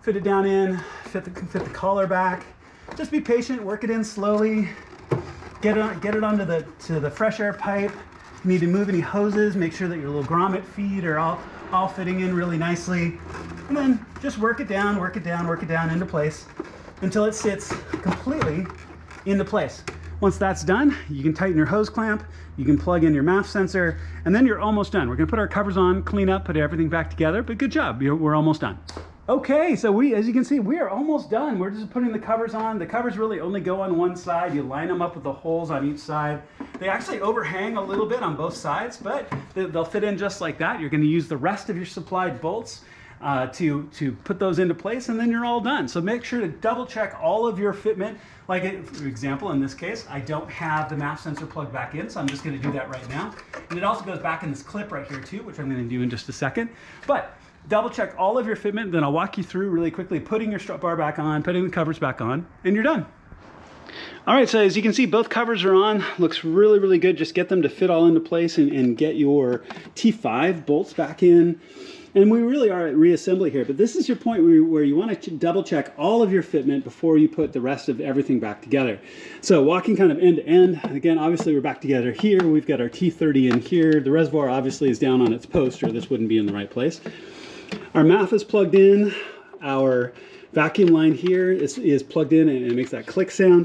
fit it down in, fit the collar back. Just be patient, work it in slowly. Get it onto the fresh air pipe. If you need to move any hoses, make sure that your little grommet feet are all fitting in really nicely. And then just work it down into place until it sits completely into place. Once that's done, you can tighten your hose clamp, you can plug in your MAF sensor, and then you're almost done. We're gonna put our covers on, clean up, put everything back together, but good job, we're almost done. Okay, so as you can see, we are almost done. We're just putting the covers on. The covers really only go on one side. You line them up with the holes on each side. They actually overhang a little bit on both sides, but they'll fit in just like that. You're gonna use the rest of your supplied bolts to put those into place, and then you're all done. So make sure to double check all of your fitment. Like for example, in this case, I don't have the MAF sensor plugged back in, so I'm just gonna do that right now. And it also goes back in this clip right here too, which I'm gonna do in just a second. But double check all of your fitment, then I'll walk you through really quickly putting your strut bar back on, putting the covers back on, and you're done. All right, so as you can see, both covers are on. Looks really, really good. Just get them to fit all into place and get your T5 bolts back in. And we really are at reassembly here, but this is your point where you want to double check all of your fitment before you put the rest of everything back together. So walking kind of end to end, again, obviously we're back together here. We've got our T30 in here. The reservoir obviously is down on its post, or this wouldn't be in the right place. Our MAF is plugged in. Our vacuum line here is plugged in, and it makes that click sound.